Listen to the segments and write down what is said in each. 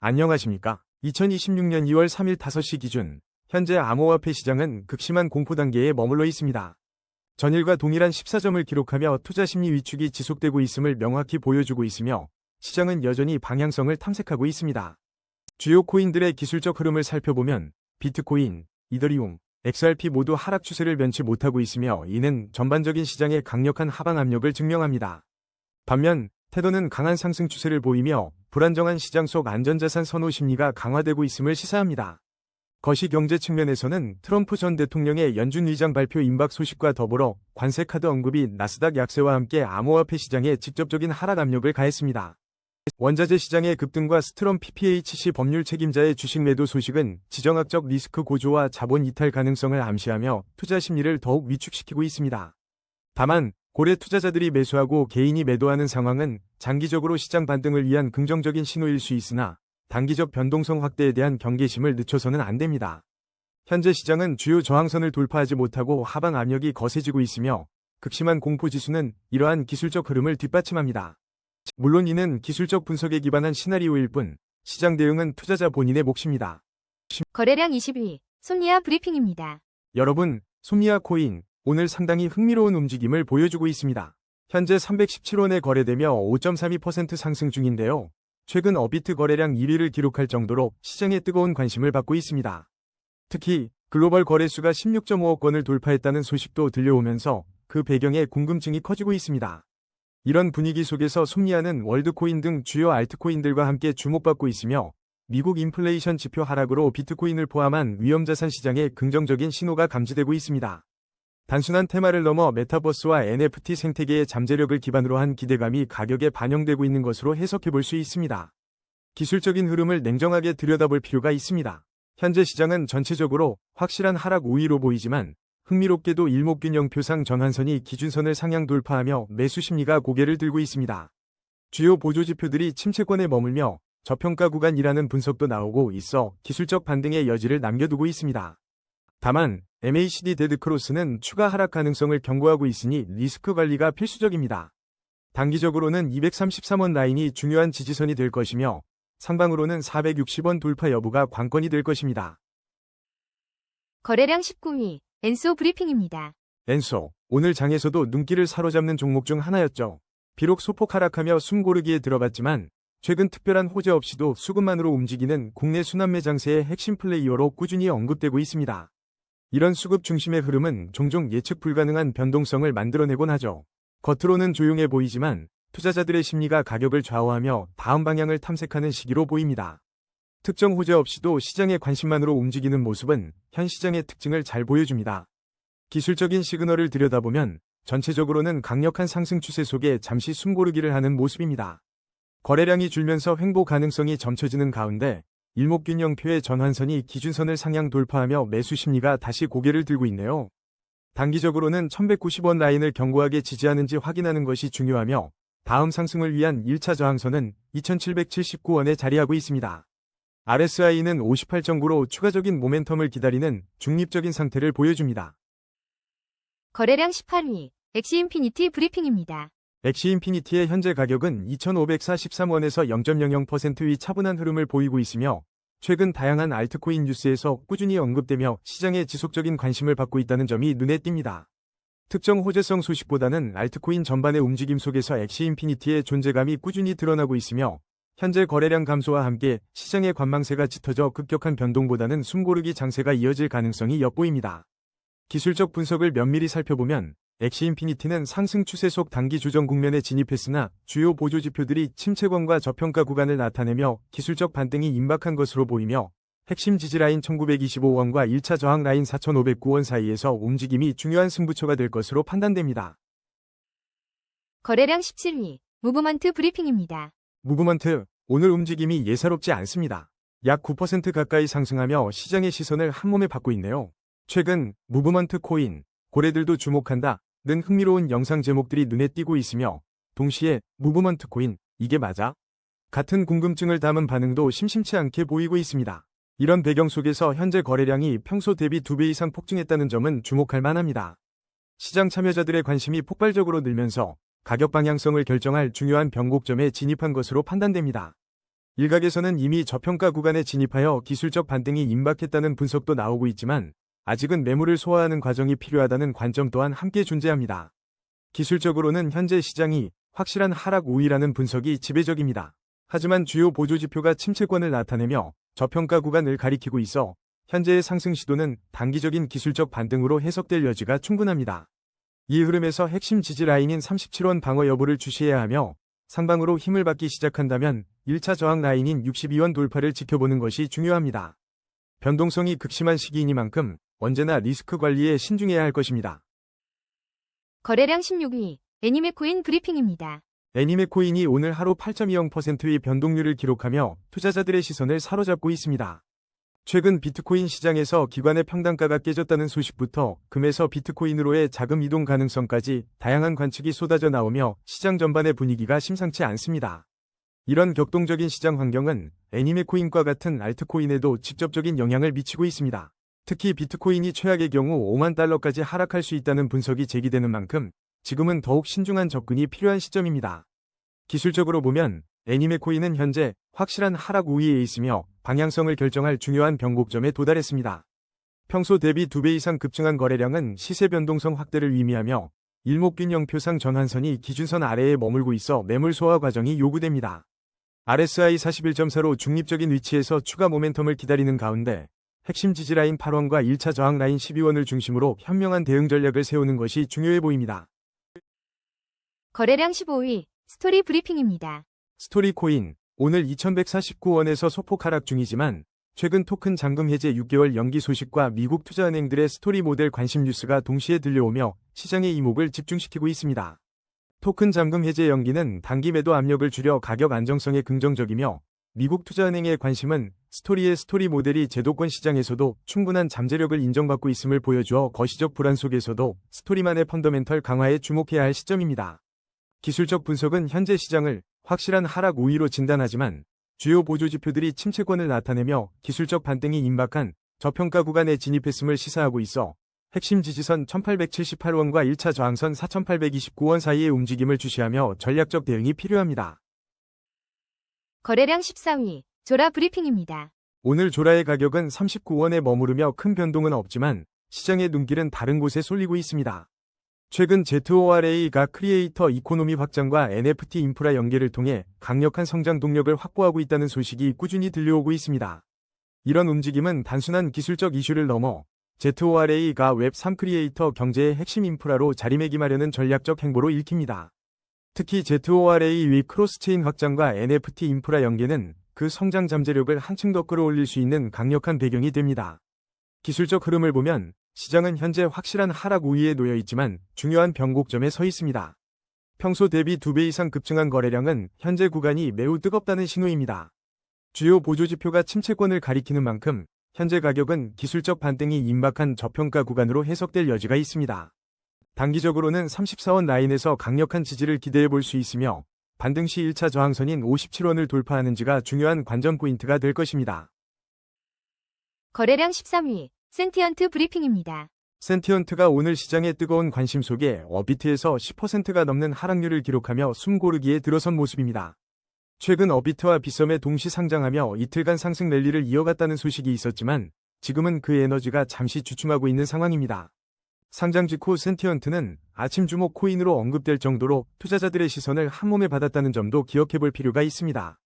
안녕하십니까? 2026년 2월 3일 5시 기준, 현재 암호화폐 시장은 극심한 공포 단계에 머물러 있습니다. 전일과 동일한 14점을 기록하며 투자 심리 위축이 지속되고 있음을 명확히 보여주고 있으며, 시장은 여전히 방향성을 탐색하고 있습니다. 주요 코인들의 기술적 흐름을 살펴보면, 비트코인, 이더리움, XRP 모두 하락 추세를 면치 못하고 있으며 이는 전반적인 시장의 강력한 하방 압력을 증명합니다. 반면 테더는 강한 상승 추세를 보이며 불안정한 시장 속 안전자산 선호 심리가 강화되고 있음을 시사합니다. 거시경제 측면에서는 트럼프 전 대통령의 연준 의장 발표 임박 소식과 더불어 관세 카드 언급이 나스닥 약세와 함께 암호화폐 시장에 직접적인 하락 압력을 가했습니다. 원자재 시장의 급등과 스트럼 PPHC 법률 책임자의 주식 매도 소식은 지정학적 리스크 고조와 자본 이탈 가능성을 암시하며 투자 심리를 더욱 위축시키고 있습니다. 다만 고래 투자자들이 매수하고 개인이 매도하는 상황은 장기적으로 시장 반등을 위한 긍정적인 신호일 수 있으나 단기적 변동성 확대에 대한 경계심을 늦춰서는 안 됩니다. 현재 시장은 주요 저항선을 돌파하지 못하고 하방 압력이 거세지고 있으며 극심한 공포 지수는 이러한 기술적 흐름을 뒷받침합니다. 물론 이는 기술적 분석에 기반한 시나리오일 뿐 시장 대응은 투자자 본인의 몫입니다. 거래량 20위, 솜니아 브리핑입니다. 여러분, 솜니아 코인, 오늘 상당히 흥미로운 움직임을 보여주고 있습니다. 현재 317원에 거래되며 5.32% 상승 중인데요. 최근 업비트 거래량 1위를 기록할 정도로 시장에 뜨거운 관심을 받고 있습니다. 특히 글로벌 거래수가 16.5억 건을 돌파했다는 소식도 들려오면서 그 배경에 궁금증이 커지고 있습니다. 이런 분위기 속에서 솜니아는 월드코인 등 주요 알트코인들과 함께 주목받고 있으며 미국 인플레이션 지표 하락으로 비트코인을 포함한 위험자산 시장에 긍정적인 신호가 감지되고 있습니다. 단순한 테마를 넘어 메타버스와 NFT 생태계의 잠재력을 기반으로 한 기대감이 가격에 반영되고 있는 것으로 해석해볼 수 있습니다. 기술적인 흐름을 냉정하게 들여다볼 필요가 있습니다. 현재 시장은 전체적으로 확실한 하락 우위로 보이지만 흥미롭게도 일목균형표상 전환선이 기준선을 상향 돌파하며 매수 심리가 고개를 들고 있습니다. 주요 보조지표들이 침체권에 머물며 저평가 구간이라는 분석도 나오고 있어 기술적 반등의 여지를 남겨두고 있습니다. 다만 MACD 데드크로스는 추가 하락 가능성을 경고하고 있으니 리스크 관리가 필수적입니다. 단기적으로는 233원 라인이 중요한 지지선이 될 것이며 상방으로는 460원 돌파 여부가 관건이 될 것입니다. 거래량 19위, 엔소 브리핑입니다. 엔소, 오늘 장에서도 눈길을 사로잡는 종목 중 하나였죠. 비록 소폭 하락하며 숨 고르기에 들어갔지만 최근 특별한 호재 없이도 수급만으로 움직이는 국내 순환매 장세의 핵심 플레이어로 꾸준히 언급되고 있습니다. 이런 수급 중심의 흐름은 종종 예측 불가능한 변동성을 만들어내곤 하죠. 겉으로는 조용해 보이지만 투자자들의 심리가 가격을 좌우하며 다음 방향을 탐색하는 시기로 보입니다. 특정 호재 없이도 시장의 관심만으로 움직이는 모습은 현 시장의 특징을 잘 보여줍니다. 기술적인 시그널을 들여다보면 전체적으로는 강력한 상승 추세 속에 잠시 숨고르기를 하는 모습입니다. 거래량이 줄면서 횡보 가능성이 점쳐지는 가운데 일목균형표의 전환선이 기준선을 상향 돌파하며 매수 심리가 다시 고개를 들고 있네요. 단기적으로는 1190원 라인을 견고하게 지지하는지 확인하는 것이 중요하며 다음 상승을 위한 1차 저항선은 2779원에 자리하고 있습니다. RSI는 58.9로 추가적인 모멘텀을 기다리는 중립적인 상태를 보여줍니다. 거래량 18위, 엑시인피니티 브리핑입니다. 엑시인피니티의 현재 가격은 2543원에서 0.00%의 차분한 흐름을 보이고 있으며 최근 다양한 알트코인 뉴스에서 꾸준히 언급되며 시장의 지속적인 관심을 받고 있다는 점이 눈에 띕니다. 특정 호재성 소식보다는 알트코인 전반의 움직임 속에서 엑시인피니티의 존재감이 꾸준히 드러나고 있으며 현재 거래량 감소와 함께 시장의 관망세가 짙어져 급격한 변동보다는 숨고르기 장세가 이어질 가능성이 엿보입니다. 기술적 분석을 면밀히 살펴보면 엑시인피니티는 상승 추세 속 단기 조정 국면에 진입했으나 주요 보조지표들이 침체권과 저평가 구간을 나타내며 기술적 반등이 임박한 것으로 보이며 핵심 지지라인 1925원과 1차 저항 라인 4509원 사이에서 움직임이 중요한 승부처가 될 것으로 판단됩니다. 거래량 17위, 무브먼트 브리핑입니다. 무브먼트, 오늘 움직임이 예사롭지 않습니다. 약 9% 가까이 상승하며 시장의 시선을 한몸에 받고 있네요. 최근 무브먼트 코인, 고래들도 주목한다 는 흥미로운 영상 제목들이 눈에 띄고 있으며 동시에 무브먼트 코인, 이게 맞아? 같은 궁금증을 담은 반응도 심심치 않게 보이고 있습니다. 이런 배경 속에서 현재 거래량이 평소 대비 2배 이상 폭증했다는 점은 주목할 만합니다. 시장 참여자들의 관심이 폭발적으로 늘면서 가격 방향성을 결정할 중요한 변곡점에 진입한 것으로 판단됩니다. 일각에서는 이미 저평가 구간에 진입하여 기술적 반등이 임박했다는 분석도 나오고 있지만 아직은 매물을 소화하는 과정이 필요하다는 관점 또한 함께 존재합니다. 기술적으로는 현재 시장이 확실한 하락 우위라는 분석이 지배적입니다. 하지만 주요 보조지표가 침체권을 나타내며 저평가 구간을 가리키고 있어 현재의 상승 시도는 단기적인 기술적 반등으로 해석될 여지가 충분합니다. 이 흐름에서 핵심 지지 라인인 37원 방어 여부를 주시해야 하며 상방으로 힘을 받기 시작한다면 1차 저항 라인인 62원 돌파를 지켜보는 것이 중요합니다. 변동성이 극심한 시기이니만큼 언제나 리스크 관리에 신중해야 할 것입니다. 거래량 16위, 애니메코인 브리핑입니다. 애니메코인이 오늘 하루 8.20%의 변동률을 기록하며 투자자들의 시선을 사로잡고 있습니다. 최근 비트코인 시장에서 기관의 평단가가 깨졌다는 소식부터 금에서 비트코인으로의 자금 이동 가능성까지 다양한 관측이 쏟아져 나오며 시장 전반의 분위기가 심상치 않습니다. 이런 격동적인 시장 환경은 애니메코인과 같은 알트코인에도 직접적인 영향을 미치고 있습니다. 특히 비트코인이 최악의 경우 5만 달러까지 하락할 수 있다는 분석이 제기되는 만큼 지금은 더욱 신중한 접근이 필요한 시점입니다. 기술적으로 보면 애니메코인은 현재 확실한 하락 우위에 있으며 방향성을 결정할 중요한 변곡점에 도달했습니다. 평소 대비 2배 이상 급증한 거래량은 시세 변동성 확대를 의미하며 일목균형표상 전환선이 기준선 아래에 머물고 있어 매물 소화 과정이 요구됩니다. RSI 41.4로 중립적인 위치에서 추가 모멘텀을 기다리는 가운데 핵심 지지라인 8원과 1차 저항 라인 12원을 중심으로 현명한 대응 전략을 세우는 것이 중요해 보입니다. 거래량 15위, 스토리 브리핑입니다. 스토리코인, 오늘 2149원에서 소폭 하락 중이지만 최근 토큰 잔금 해제 6개월 연기 소식과 미국 투자은행들의 스토리 모델 관심 뉴스가 동시에 들려오며 시장의 이목을 집중시키고 있습니다. 토큰 잔금 해제 연기는 단기 매도 압력을 줄여 가격 안정성에 긍정적이며 미국 투자은행의 관심은 스토리의 스토리 모델이 제도권 시장에서도 충분한 잠재력을 인정받고 있음을 보여주어 거시적 불안 속에서도 스토리만의 펀더멘털 강화에 주목해야 할 시점입니다. 기술적 분석은 현재 시장을 확실한 하락 우위로 진단하지만 주요 보조지표들이 침체권을 나타내며 기술적 반등이 임박한 저평가 구간에 진입했음을 시사하고 있어 핵심 지지선 1878원과 1차 저항선 4829원 사이의 움직임을 주시하며 전략적 대응이 필요합니다. 거래량 14위, 조라 브리핑입니다. 오늘 조라의 가격은 39원에 머무르며 큰 변동은 없지만 시장의 눈길은 다른 곳에 쏠리고 있습니다. 최근 ZORA가 크리에이터 이코노미 확장과 NFT 인프라 연계를 통해 강력한 성장 동력을 확보하고 있다는 소식이 꾸준히 들려오고 있습니다. 이런 움직임은 단순한 기술적 이슈를 넘어 ZORA가 웹3 크리에이터 경제의 핵심 인프라로 자리매김하려는 전략적 행보로 읽힙니다. 특히 ZORA의 크로스체인 확장과 NFT 인프라 연계는 그 성장 잠재력을 한층 더 끌어올릴 수 있는 강력한 배경이 됩니다. 기술적 흐름을 보면 시장은 현재 확실한 하락 우위에 놓여 있지만 중요한 변곡점에 서 있습니다. 평소 대비 2배 이상 급증한 거래량은 현재 구간이 매우 뜨겁다는 신호입니다. 주요 보조지표가 침체권을 가리키는 만큼 현재 가격은 기술적 반등이 임박한 저평가 구간으로 해석될 여지가 있습니다. 단기적으로는 34원 라인에서 강력한 지지를 기대해 볼 수 있으며 반등 시 1차 저항선인 57원을 돌파하는지가 중요한 관전 포인트가 될 것입니다. 거래량 13위, 센티언트 브리핑입니다. 센티언트가 오늘 시장의 뜨거운 관심 속에 어비트에서 10%가 넘는 하락률을 기록하며 숨 고르기에 들어선 모습입니다. 최근 어비트와 빗썸에 동시 상장하며 이틀간 상승 랠리를 이어갔다는 소식이 있었지만 지금은 그 에너지가 잠시 주춤하고 있는 상황입니다. 상장 직후 센티언트는 아침 주목 코인으로 언급될 정도로 투자자들의 시선을 한몸에 받았다는 점도 기억해 볼 필요가 있습니다.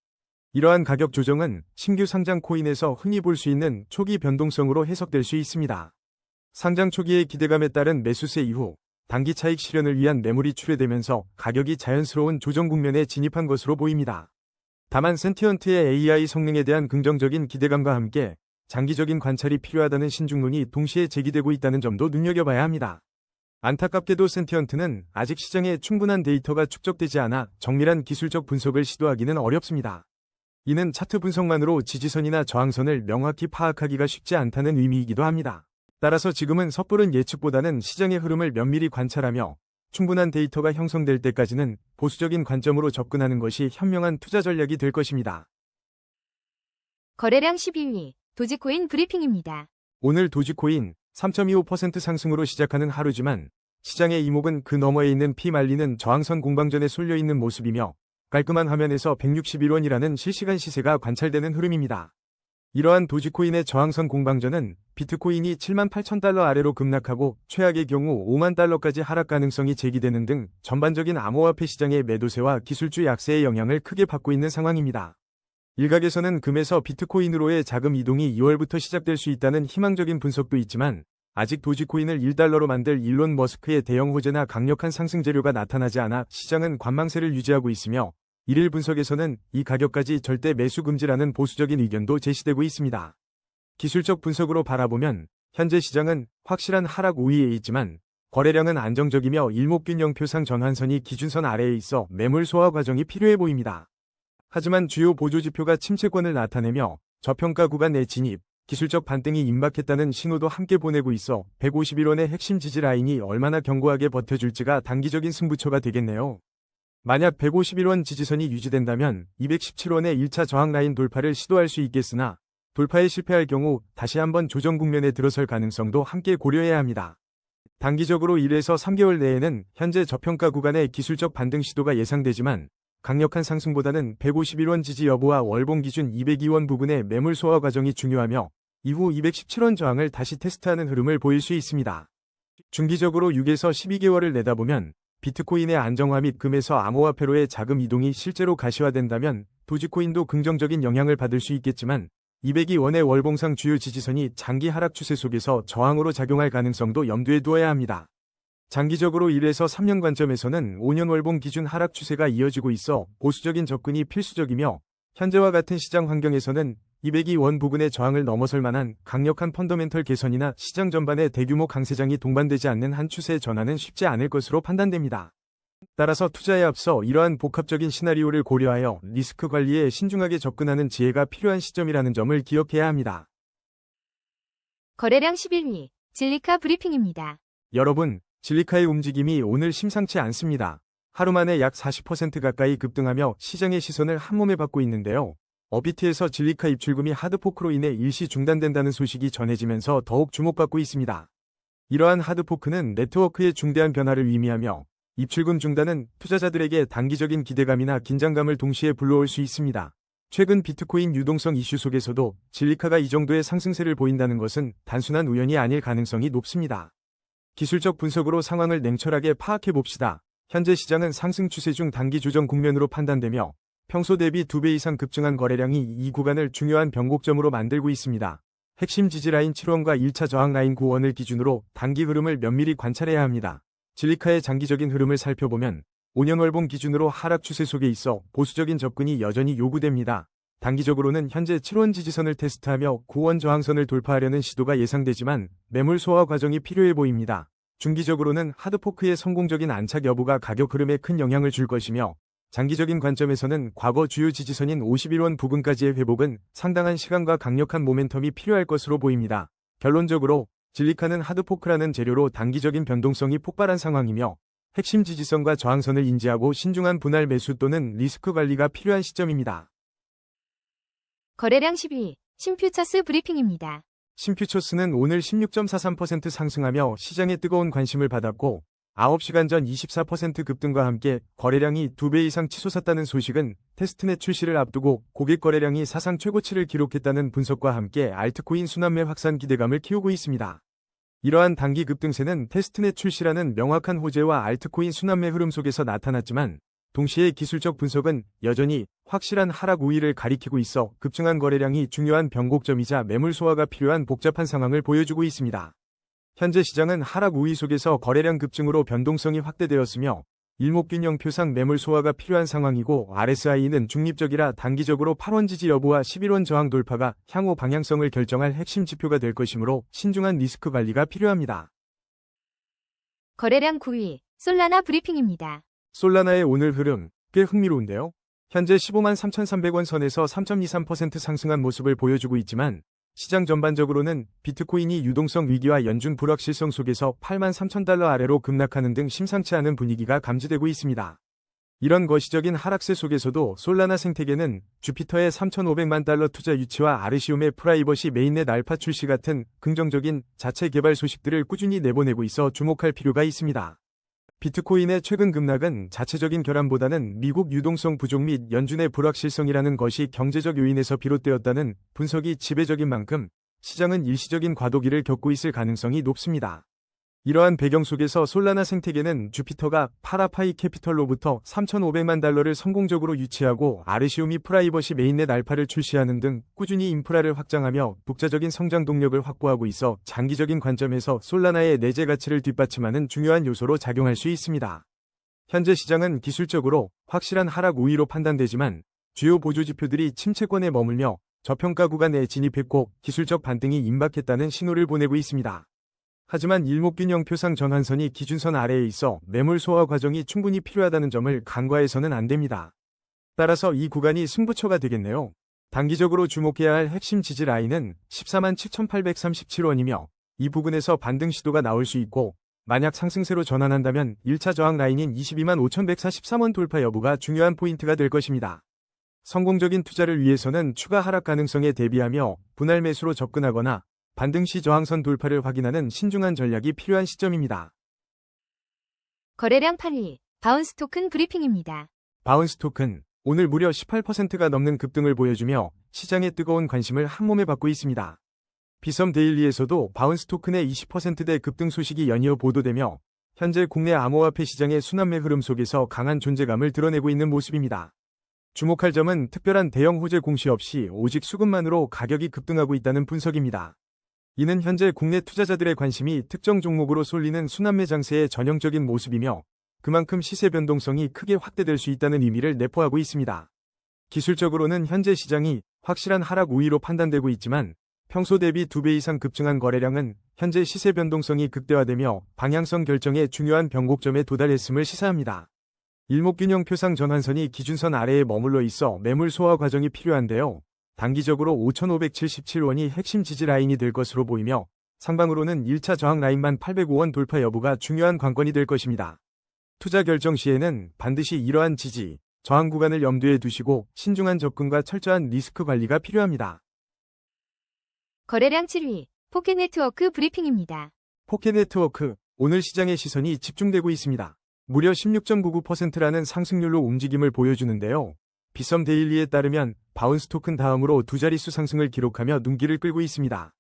이러한 가격 조정은 신규 상장 코인에서 흔히 볼 수 있는 초기 변동성으로 해석될 수 있습니다. 상장 초기의 기대감에 따른 매수세 이후 단기 차익 실현을 위한 매물이 출회되면서 가격이 자연스러운 조정 국면에 진입한 것으로 보입니다. 다만 센티언트의 AI 성능에 대한 긍정적인 기대감과 함께 장기적인 관찰이 필요하다는 신중론이 동시에 제기되고 있다는 점도 눈여겨봐야 합니다. 안타깝게도 센티언트는 아직 시장에 충분한 데이터가 축적되지 않아 정밀한 기술적 분석을 시도하기는 어렵습니다. 이는 차트 분석만으로 지지선이나 저항선을 명확히 파악하기가 쉽지 않다는 의미이기도 합니다. 따라서 지금은 섣부른 예측보다는 시장의 흐름을 면밀히 관찰하며 충분한 데이터가 형성될 때까지는 보수적인 관점으로 접근하는 것이 현명한 투자 전략이 될 것입니다. 거래량 12위, 도지코인 브리핑입니다. 오늘 도지코인 3.25% 상승으로 시작하는 하루지만 시장의 이목은 그 너머에 있는 피 말리는 저항선 공방전에 쏠려 있는 모습이며 깔끔한 화면에서 161원이라는 실시간 시세가 관찰되는 흐름입니다. 이러한 도지코인의 저항선 공방전은 비트코인이 78,000달러 아래로 급락하고 최악의 경우 5만 달러까지 하락 가능성이 제기되는 등 전반적인 암호화폐 시장의 매도세와 기술주 약세의 영향을 크게 받고 있는 상황입니다. 일각에서는 금에서 비트코인으로의 자금 이동이 2월부터 시작될 수 있다는 희망적인 분석도 있지만 아직 도지코인을 1달러로 만들 일론 머스크의 대형 호재나 강력한 상승 재료가 나타나지 않아 시장은 관망세를 유지하고 있으며 일일 분석에서는 이 가격까지 절대 매수 금지라는 보수적인 의견도 제시되고 있습니다. 기술적 분석으로 바라보면 현재 시장은 확실한 하락 우위에 있지만 거래량은 안정적이며 일목균형표상 전환선이 기준선 아래에 있어 매물 소화 과정이 필요해 보입니다. 하지만 주요 보조지표가 침체권을 나타내며 저평가 구간 내 진입, 기술적 반등이 임박했다는 신호도 함께 보내고 있어 151원의 핵심 지지 라인이 얼마나 견고하게 버텨줄지가 단기적인 승부처가 되겠네요. 만약 151원 지지선이 유지된다면 217원의 1차 저항 라인 돌파를 시도할 수 있겠으나 돌파에 실패할 경우 다시 한번 조정 국면에 들어설 가능성도 함께 고려해야 합니다. 단기적으로 1에서 3개월 내에는 현재 저평가 구간의 기술적 반등 시도가 예상되지만 강력한 상승보다는 151원 지지 여부와 월봉 기준 202원 부근의 매물 소화 과정이 중요하며 이후 217원 저항을 다시 테스트하는 흐름을 보일 수 있습니다. 중기적으로 6에서 12개월을 내다보면 비트코인의 안정화 및 금에서 암호화폐로의 자금 이동이 실제로 가시화된다면 도지코인도 긍정적인 영향을 받을 수 있겠지만 202원의 월봉상 주요 지지선이 장기 하락 추세 속에서 저항으로 작용할 가능성도 염두에 두어야 합니다. 장기적으로 1에서 3년 관점에서는 5년 월봉 기준 하락 추세가 이어지고 있어 보수적인 접근이 필수적이며 현재와 같은 시장 환경에서는 202원 부근의 저항을 넘어설 만한 강력한 펀더멘털 개선이나 시장 전반의 대규모 강세장이 동반되지 않는 한 추세의 전환은 쉽지 않을 것으로 판단됩니다. 따라서 투자에 앞서 이러한 복합적인 시나리오를 고려하여 리스크 관리에 신중하게 접근하는 지혜가 필요한 시점이라는 점을 기억해야 합니다. 거래량 11위, 진리카 브리핑입니다. 여러분, 진리카의 움직임이 오늘 심상치 않습니다. 하루 만에 약 40% 가까이 급등하며 시장의 시선을 한몸에 받고 있는데요. 업비트에서 진리카 입출금이 하드포크로 인해 일시 중단된다는 소식이 전해지면서 더욱 주목받고 있습니다. 이러한 하드포크는 네트워크의 중대한 변화를 의미하며 입출금 중단은 투자자들에게 단기적인 기대감이나 긴장감을 동시에 불러올 수 있습니다. 최근 비트코인 유동성 이슈 속에서도 진리카가 이 정도의 상승세를 보인다는 것은 단순한 우연이 아닐 가능성이 높습니다. 기술적 분석으로 상황을 냉철하게 파악해 봅시다. 현재 시장은 상승 추세 중 단기 조정 국면으로 판단되며 평소 대비 2배 이상 급증한 거래량이 이 구간을 중요한 변곡점으로 만들고 있습니다. 핵심 지지라인 7원과 1차 저항 라인 9원을 기준으로 단기 흐름을 면밀히 관찰해야 합니다. 진리카의 장기적인 흐름을 살펴보면 5년 월봉 기준으로 하락 추세 속에 있어 보수적인 접근이 여전히 요구됩니다. 단기적으로는 현재 7원 지지선을 테스트하며 9원 저항선을 돌파하려는 시도가 예상되지만 매물 소화 과정이 필요해 보입니다. 중기적으로는 하드포크의 성공적인 안착 여부가 가격 흐름에 큰 영향을 줄 것이며 장기적인 관점에서는 과거 주요 지지선인 51원 부근까지의 회복은 상당한 시간과 강력한 모멘텀이 필요할 것으로 보입니다. 결론적으로 진리카는 하드포크라는 재료로 단기적인 변동성이 폭발한 상황이며 핵심 지지선과 저항선을 인지하고 신중한 분할 매수 또는 리스크 관리가 필요한 시점입니다. 거래량 10위, 신퓨처스 브리핑입니다. 신퓨처스는 오늘 16.43% 상승하며 시장의 뜨거운 관심을 받았고 9시간 전 24% 급등과 함께 거래량이 2배 이상 치솟았다는 소식은 테스트넷 출시를 앞두고 고객 거래량이 사상 최고치를 기록했다는 분석과 함께 알트코인 순환매 확산 기대감을 키우고 있습니다. 이러한 단기 급등세는 테스트넷 출시라는 명확한 호재와 알트코인 순환매 흐름 속에서 나타났지만 동시에 기술적 분석은 여전히 확실한 하락 우위를 가리키고 있어 급증한 거래량이 중요한 변곡점이자 매물 소화가 필요한 복잡한 상황을 보여주고 있습니다. 현재 시장은 하락 우위 속에서 거래량 급증으로 변동성이 확대되었으며 일목균형표상 매물 소화가 필요한 상황이고 RSI는 중립적이라 단기적으로 8원 지지 여부와 11원 저항 돌파가 향후 방향성을 결정할 핵심 지표가 될 것이므로 신중한 리스크 관리가 필요합니다. 거래량 9위, 솔라나 브리핑입니다. 솔라나의 오늘 흐름 꽤 흥미로운데요. 현재 153,300원 선에서 3.23% 상승한 모습을 보여주고 있지만 시장 전반적으로는 비트코인이 유동성 위기와 연준 불확실성 속에서 83,000달러 아래로 급락하는 등 심상치 않은 분위기가 감지되고 있습니다. 이런 거시적인 하락세 속에서도 솔라나 생태계는 주피터의 3,500만 달러 투자 유치와 아르시움의 프라이버시 메인넷 알파 출시 같은 긍정적인 자체 개발 소식들을 꾸준히 내보내고 있어 주목할 필요가 있습니다. 비트코인의 최근 급락은 자체적인 결함보다는 미국 유동성 부족 및 연준의 불확실성이라는 것이 경제적 요인에서 비롯되었다는 분석이 지배적인 만큼 시장은 일시적인 과도기를 겪고 있을 가능성이 높습니다. 이러한 배경 속에서 솔라나 생태계는 주피터가 파라파이 캐피털로부터 3,500만 달러를 성공적으로 유치하고 아르시움이 프라이버시 메인넷 알파를 출시하는 등 꾸준히 인프라를 확장하며 독자적인 성장 동력을 확보하고 있어 장기적인 관점에서 솔라나의 내재 가치를 뒷받침하는 중요한 요소로 작용할 수 있습니다. 현재 시장은 기술적으로 확실한 하락 우위로 판단되지만 주요 보조지표들이 침체권에 머물며 저평가 구간에 진입했고 기술적 반등이 임박했다는 신호를 보내고 있습니다. 하지만 일목균형 표상 전환선이 기준선 아래에 있어 매물 소화 과정이 충분히 필요하다는 점을 간과해서는 안 됩니다. 따라서 이 구간이 승부처가 되겠네요. 단기적으로 주목해야 할 핵심 지지 라인은 147,837원이며 이 부근에서 반등 시도가 나올 수 있고 만약 상승세로 전환한다면 1차 저항 라인인 225,143원 돌파 여부가 중요한 포인트가 될 것입니다. 성공적인 투자를 위해서는 추가 하락 가능성에 대비하며 분할 매수로 접근하거나 반등 시 저항선 돌파를 확인하는 신중한 전략이 필요한 시점입니다. 거래량 8위, 바운스 토큰 브리핑입니다. 바운스 토큰, 오늘 무려 18%가 넘는 급등을 보여주며 시장의 뜨거운 관심을 한몸에 받고 있습니다. 비섬 데일리에서도 바운스 토큰의 20%대 급등 소식이 연이어 보도되며 현재 국내 암호화폐 시장의 순환매 흐름 속에서 강한 존재감을 드러내고 있는 모습입니다. 주목할 점은 특별한 대형 호재 공시 없이 오직 수급만으로 가격이 급등하고 있다는 분석입니다. 이는 현재 국내 투자자들의 관심이 특정 종목으로 쏠리는 순환매 장세의 전형적인 모습이며 그만큼 시세 변동성이 크게 확대될 수 있다는 의미를 내포하고 있습니다. 기술적으로는 현재 시장이 확실한 하락 우위로 판단되고 있지만 평소 대비 2배 이상 급증한 거래량은 현재 시세 변동성이 극대화되며 방향성 결정의 중요한 변곡점에 도달했음을 시사합니다. 일목균형 표상 전환선이 기준선 아래에 머물러 있어 매물 소화 과정이 필요한데요. 단기적으로 5,577원이 핵심 지지 라인이 될 것으로 보이며 상방으로는 1차 저항 라인만 805원 돌파 여부가 중요한 관건이 될 것입니다. 투자 결정 시에는 반드시 이러한 지지, 저항 구간을 염두에 두시고 신중한 접근과 철저한 리스크 관리가 필요합니다. 거래량 7위, 포켓네트워크 브리핑입니다. 포켓네트워크, 오늘 시장의 시선이 집중되고 있습니다. 무려 16.99%라는 상승률로 움직임을 보여주는데요. 비섬 데일리에 따르면 바운스 토큰 다음으로 두 자릿수 상승을 기록하며 눈길을 끌고 있습니다.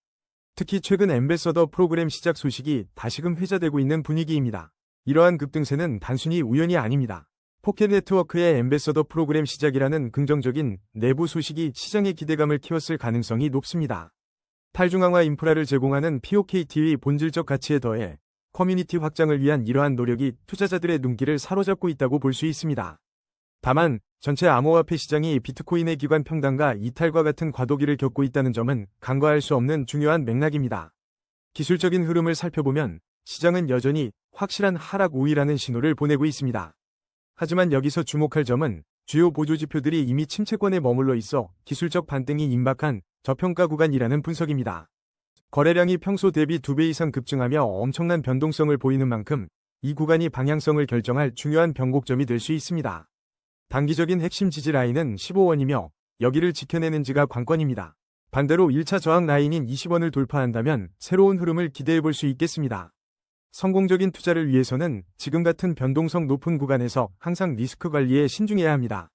특히 최근 엠베서더 프로그램 시작 소식이 다시금 회자되고 있는 분위기입니다. 이러한 급등세는 단순히 우연이 아닙니다. 포켓네트워크의 엠베서더 프로그램 시작이라는 긍정적인 내부 소식이 시장의 기대감을 키웠을 가능성이 높습니다. 탈중앙화 인프라를 제공하는 POKT의 본질적 가치에 더해 커뮤니티 확장을 위한 이러한 노력이 투자자들의 눈길을 사로잡고 있다고 볼 수 있습니다. 다만 전체 암호화폐 시장이 비트코인의 기관 평단과 이탈과 같은 과도기를 겪고 있다는 점은 간과할 수 없는 중요한 맥락입니다. 기술적인 흐름을 살펴보면 시장은 여전히 확실한 하락 우위라는 신호를 보내고 있습니다. 하지만 여기서 주목할 점은 주요 보조지표들이 이미 침체권에 머물러 있어 기술적 반등이 임박한 저평가 구간이라는 분석입니다. 거래량이 평소 대비 2배 이상 급증하며 엄청난 변동성을 보이는 만큼 이 구간이 방향성을 결정할 중요한 변곡점이 될 수 있습니다. 단기적인 핵심 지지 라인은 15원이며 여기를 지켜내는지가 관건입니다. 반대로 1차 저항 라인인 20원을 돌파한다면 새로운 흐름을 기대해 볼 수 있겠습니다. 성공적인 투자를 위해서는 지금 같은 변동성 높은 구간에서 항상 리스크 관리에 신중해야 합니다.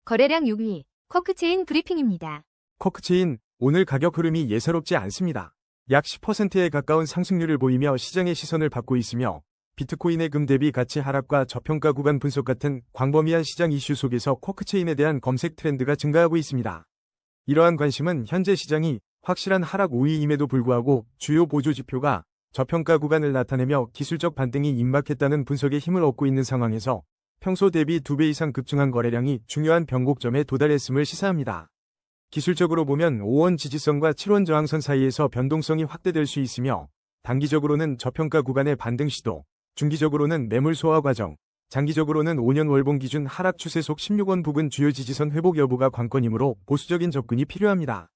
거래량 6위, 쿼크체인 브리핑입니다. 쿼크체인, 오늘 가격 흐름이 예사롭지 않습니다. 약 10%에 가까운 상승률을 보이며 시장의 시선을 받고 있으며 비트코인의 금 대비 가치 하락과 저평가 구간 분석 같은 광범위한 시장 이슈 속에서 쿼크체인에 대한 검색 트렌드가 증가하고 있습니다. 이러한 관심은 현재 시장이 확실한 하락 우위임에도 불구하고 주요 보조지표가 저평가 구간을 나타내며 기술적 반등이 임박했다는 분석에 힘을 얻고 있는 상황에서 평소 대비 2배 이상 급증한 거래량이 중요한 변곡점에 도달했음을 시사합니다. 기술적으로 보면 5원 지지선과 7원 저항선 사이에서 변동성이 확대될 수 있으며 단기적으로는 저평가 구간의 반등 시도, 중기적으로는 매물 소화 과정, 장기적으로는 5년 월봉 기준 하락 추세 속 16원 부근 주요 지지선 회복 여부가 관건이므로 보수적인 접근이 필요합니다.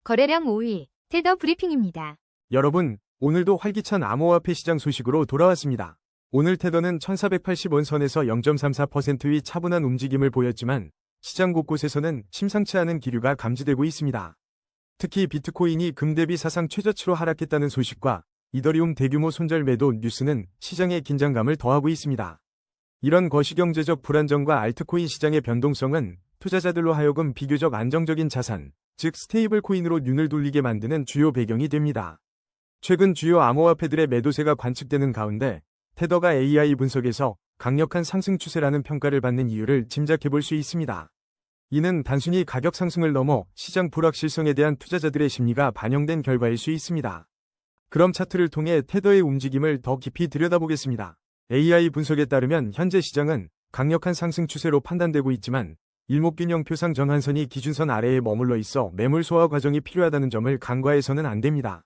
거래량 5위, 테더 브리핑입니다. 여러분, 오늘도 활기찬 암호화폐 시장 소식으로 돌아왔습니다. 오늘 테더는 1480원 선에서 0.34%의 차분한 움직임을 보였지만 시장 곳곳에서는 심상치 않은 기류가 감지되고 있습니다. 특히 비트코인이 금 대비 사상 최저치로 하락했다는 소식과 이더리움 대규모 손절 매도 뉴스는 시장의 긴장감을 더하고 있습니다. 이런 거시경제적 불안정과 알트코인 시장의 변동성은 투자자들로 하여금 비교적 안정적인 자산, 즉 스테이블 코인으로 눈을 돌리게 만드는 주요 배경이 됩니다. 최근 주요 암호화폐들의 매도세가 관측되는 가운데 테더가 AI 분석에서 강력한 상승 추세라는 평가를 받는 이유를 짐작해볼 수 있습니다. 이는 단순히 가격 상승을 넘어 시장 불확실성에 대한 투자자들의 심리가 반영된 결과일 수 있습니다. 그럼 차트를 통해 테더의 움직임을 더 깊이 들여다보겠습니다. AI 분석에 따르면 현재 시장은 강력한 상승 추세로 판단되고 있지만 일목균형 표상 전환선이 기준선 아래에 머물러 있어 매물 소화 과정이 필요하다는 점을 간과해서는 안 됩니다.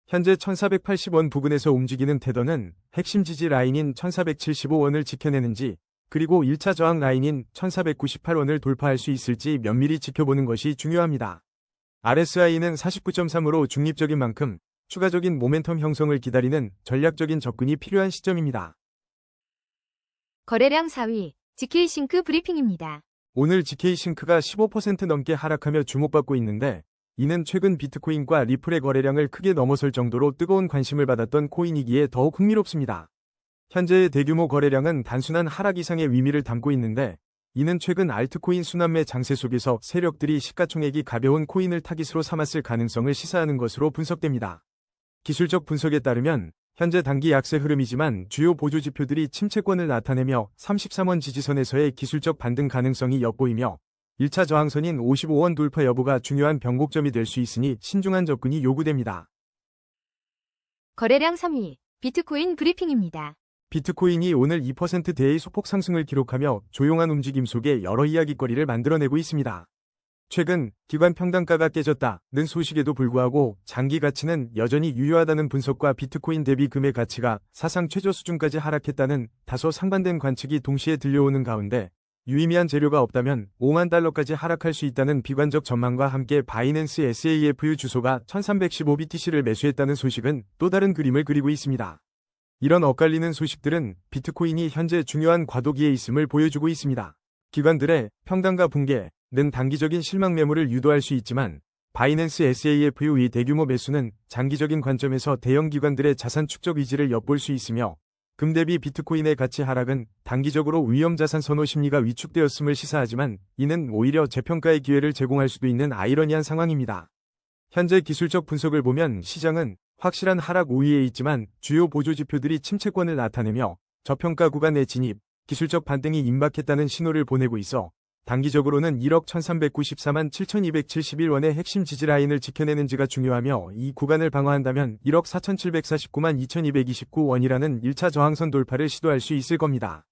현재 1480원 부근에서 움직이는 테더는 핵심 지지 라인인 1475원을 지켜내는지 그리고 1차 저항 라인인 1498원을 돌파할 수 있을지 면밀히 지켜보는 것이 중요합니다. RSI는 49.3으로 중립적인 만큼 추가적인 모멘텀 형성을 기다리는 전략적인 접근이 필요한 시점입니다. 거래량 4위, GK싱크 브리핑입니다. 오늘 GK싱크가 15% 넘게 하락하며 주목받고 있는데 이는 최근 비트코인과 리플의 거래량을 크게 넘어설 정도로 뜨거운 관심을 받았던 코인이기에 더욱 흥미롭습니다. 현재의 대규모 거래량은 단순한 하락 이상의 의미를 담고 있는데 이는 최근 알트코인 순환매 장세 속에서 세력들이 시가총액이 가벼운 코인을 타깃으로 삼았을 가능성을 시사하는 것으로 분석됩니다. 기술적 분석에 따르면 현재 단기 약세 흐름이지만 주요 보조 지표들이 침체권을 나타내며 33원 지지선에서의 기술적 반등 가능성이 엿보이며 1차 저항선인 55원 돌파 여부가 중요한 변곡점이 될 수 있으니 신중한 접근이 요구됩니다. 거래량 3위, 비트코인 브리핑입니다. 비트코인이 오늘 2%대의 소폭 상승을 기록하며 조용한 움직임 속에 여러 이야깃거리를 만들어내고 있습니다. 최근 기관 평단가가 깨졌다는 소식에도 불구하고 장기 가치는 여전히 유효하다는 분석과 비트코인 대비 금의 가치가 사상 최저 수준까지 하락했다는 다소 상반된 관측이 동시에 들려오는 가운데 유의미한 재료가 없다면 5만 달러까지 하락할 수 있다는 비관적 전망과 함께 바이낸스 SAFU 주소가 1315BTC를 매수했다는 소식은 또 다른 그림을 그리고 있습니다. 이런 엇갈리는 소식들은 비트코인이 현재 중요한 과도기에 있음을 보여주고 있습니다. 기관들의 평단가 붕괴는 단기적인 실망 매물을 유도할 수 있지만 바이낸스 SAFU의 대규모 매수는 장기적인 관점에서 대형 기관들의 자산 축적 의지를 엿볼 수 있으며 금 대비 비트코인의 가치 하락은 단기적으로 위험자산 선호 심리가 위축되었음을 시사하지만 이는 오히려 재평가의 기회를 제공할 수도 있는 아이러니한 상황입니다. 현재 기술적 분석을 보면 시장은 확실한 하락 우위에 있지만 주요 보조 지표들이 침체권을 나타내며 저평가 구간 내 진입, 기술적 반등이 임박했다는 신호를 보내고 있어 단기적으로는 1억 1394만 7271원의 핵심 지지라인을 지켜내는지가 중요하며 이 구간을 방어한다면 1억 4749만 2229원이라는 1차 저항선 돌파를 시도할 수 있을 겁니다.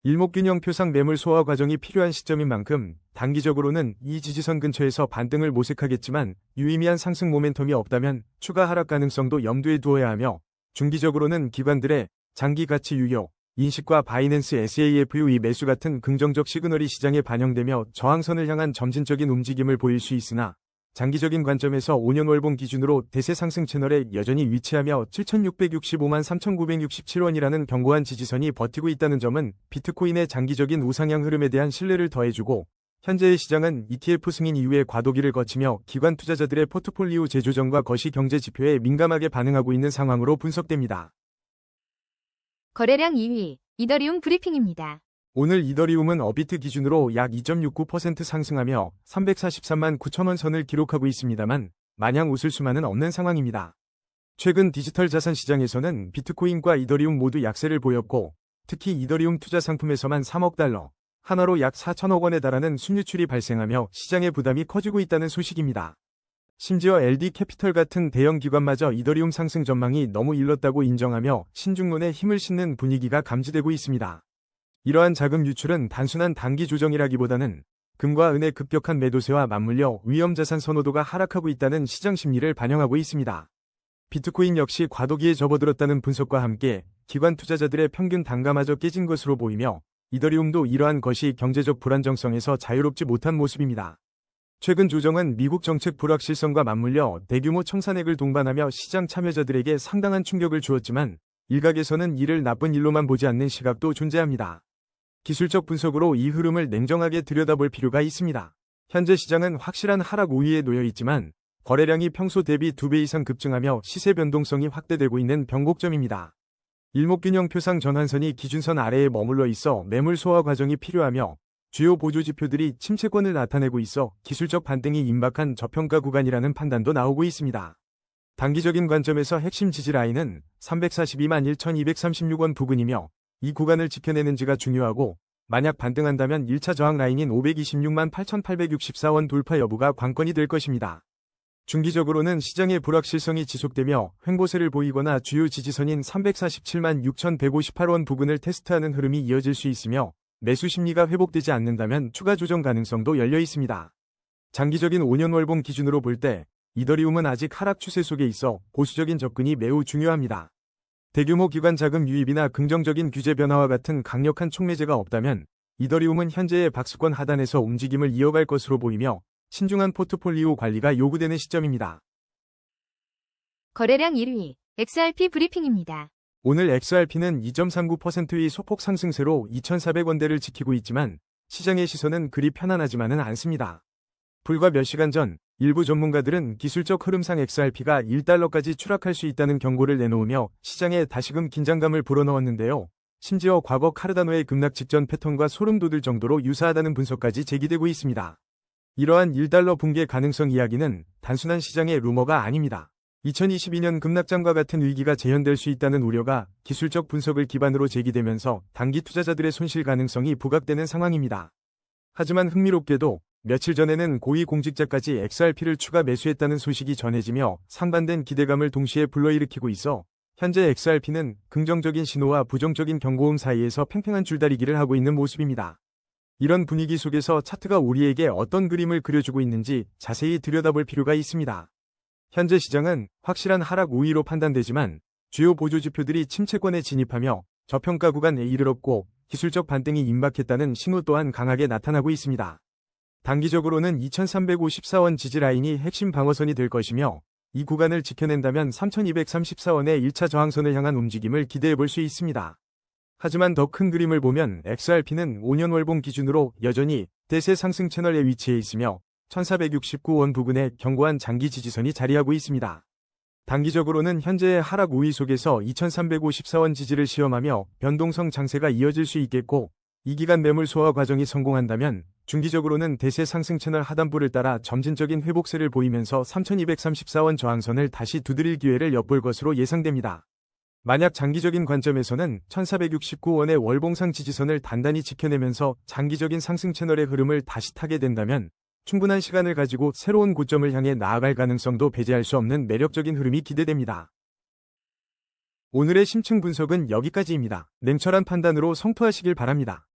일목균형 표상 매물 소화 과정이 필요한 시점인 만큼 단기적으로는 이 지지선 근처에서 반등을 모색하겠지만 유의미한 상승 모멘텀이 없다면 추가 하락 가능성도 염두에 두어야 하며 중기적으로는 기관들의 장기 가치 유효, 인식과 바이낸스 SAFU의 매수 같은 긍정적 시그널이 시장에 반영되며 저항선을 향한 점진적인 움직임을 보일 수 있으나 장기적인 관점에서 5년 월봉 기준으로 대세 상승 채널에 여전히 위치하며 7665만 3967원이라는 견고한 지지선이 버티고 있다는 점은 비트코인의 장기적인 우상향 흐름에 대한 신뢰를 더해주고 현재의 시장은 ETF 승인 이후에 과도기를 거치며 기관 투자자들의 포트폴리오 재조정과 거시 경제 지표에 민감하게 반응하고 있는 상황으로 분석됩니다. 거래량 2위, 이더리움 브리핑입니다. 오늘 이더리움은 어비트 기준으로 약 2.69% 상승하며 343만 9천원 선을 기록하고 있습니다만 마냥 웃을 수만은 없는 상황입니다. 최근 디지털 자산 시장에서는 비트코인과 이더리움 모두 약세를 보였고 특히 이더리움 투자 상품에서만 3억 달러, 하나로 약 4천억 원에 달하는 순유출이 발생하며 시장의 부담이 커지고 있다는 소식입니다. 심지어 LD 캐피털 같은 대형 기관마저 이더리움 상승 전망이 너무 일렀다고 인정하며 신중론에 힘을 싣는 분위기가 감지되고 있습니다. 이러한 자금 유출은 단순한 단기 조정이라기보다는 금과 은의 급격한 매도세와 맞물려 위험자산 선호도가 하락하고 있다는 시장 심리를 반영하고 있습니다. 비트코인 역시 과도기에 접어들었다는 분석과 함께 기관 투자자들의 평균 단가마저 깨진 것으로 보이며 이더리움도 이러한 것이 경제적 불안정성에서 자유롭지 못한 모습입니다. 최근 조정은 미국 정책 불확실성과 맞물려 대규모 청산액을 동반하며 시장 참여자들에게 상당한 충격을 주었지만 일각에서는 이를 나쁜 일로만 보지 않는 시각도 존재합니다. 기술적 분석으로 이 흐름을 냉정하게 들여다볼 필요가 있습니다. 현재 시장은 확실한 하락 우위에 놓여 있지만 거래량이 평소 대비 2배 이상 급증하며 시세 변동성이 확대되고 있는 변곡점입니다. 일목균형표상 전환선이 기준선 아래에 머물러 있어 매물 소화 과정이 필요하며 주요 보조지표들이 침체권을 나타내고 있어 기술적 반등이 임박한 저평가 구간이라는 판단도 나오고 있습니다. 단기적인 관점에서 핵심 지지 라인은 342만 1,236원 부근이며 이 구간을 지켜내는지가 중요하고 만약 반등한다면 1차 저항 라인인 526만 8,864원 돌파 여부가 관건이 될 것입니다. 중기적으로는 시장의 불확실성이 지속되며 횡보세를 보이거나 주요 지지선인 347만 6,158원 부근을 테스트하는 흐름이 이어질 수 있으며 매수 심리가 회복되지 않는다면 추가 조정 가능성도 열려 있습니다. 장기적인 5년 월봉 기준으로 볼 때 이더리움은 아직 하락 추세 속에 있어 보수적인 접근이 매우 중요합니다. 대규모 기관 자금 유입이나 긍정적인 규제 변화와 같은 강력한 촉매제가 없다면 이더리움은 현재의 박스권 하단에서 움직임을 이어갈 것으로 보이며 신중한 포트폴리오 관리가 요구되는 시점입니다. 거래량 1위, XRP 브리핑입니다. 오늘 XRP는 2.39%의 소폭 상승세로 2,400원대를 지키고 있지만 시장의 시선은 그리 편안하지만은 않습니다. 불과 몇 시간 전 일부 전문가들은 기술적 흐름상 XRP가 1달러까지 추락할 수 있다는 경고를 내놓으며 시장에 다시금 긴장감을 불어넣었는데요. 심지어 과거 카르다노의 급락 직전 패턴과 소름 돋을 정도로 유사하다는 분석까지 제기되고 있습니다. 이러한 1달러 붕괴 가능성 이야기는 단순한 시장의 루머가 아닙니다. 2022년 급락장과 같은 위기가 재현될 수 있다는 우려가 기술적 분석을 기반으로 제기되면서 단기 투자자들의 손실 가능성이 부각되는 상황입니다. 하지만 흥미롭게도 며칠 전에는 고위공직자까지 XRP를 추가 매수했다는 소식이 전해지며 상반된 기대감을 동시에 불러일으키고 있어 현재 XRP는 긍정적인 신호와 부정적인 경고음 사이에서 팽팽한 줄다리기를 하고 있는 모습입니다. 이런 분위기 속에서 차트가 우리에게 어떤 그림을 그려주고 있는지 자세히 들여다볼 필요가 있습니다. 현재 시장은 확실한 하락 우위로 판단되지만 주요 보조지표들이 침체권에 진입하며 저평가 구간에 이르렀고 기술적 반등이 임박했다는 신호 또한 강하게 나타나고 있습니다. 단기적으로는 2,354원 지지 라인이 핵심 방어선이 될 것이며 이 구간을 지켜낸다면 3,234원의 1차 저항선을 향한 움직임을 기대해 볼 수 있습니다. 하지만 더 큰 그림을 보면 XRP는 5년 월봉 기준으로 여전히 대세 상승 채널에 위치해 있으며 1,469원 부근에 견고한 장기 지지선이 자리하고 있습니다. 단기적으로는 현재의 하락 우위 속에서 2,354원 지지를 시험하며 변동성 장세가 이어질 수 있겠고 이 기간 매물 소화 과정이 성공한다면 중기적으로는 대세 상승 채널 하단부를 따라 점진적인 회복세를 보이면서 3,234원 저항선을 다시 두드릴 기회를 엿볼 것으로 예상됩니다. 만약 장기적인 관점에서는 1,469원의 월봉상 지지선을 단단히 지켜내면서 장기적인 상승 채널의 흐름을 다시 타게 된다면 충분한 시간을 가지고 새로운 고점을 향해 나아갈 가능성도 배제할 수 없는 매력적인 흐름이 기대됩니다. 오늘의 심층 분석은 여기까지입니다. 냉철한 판단으로 성토하시길 바랍니다.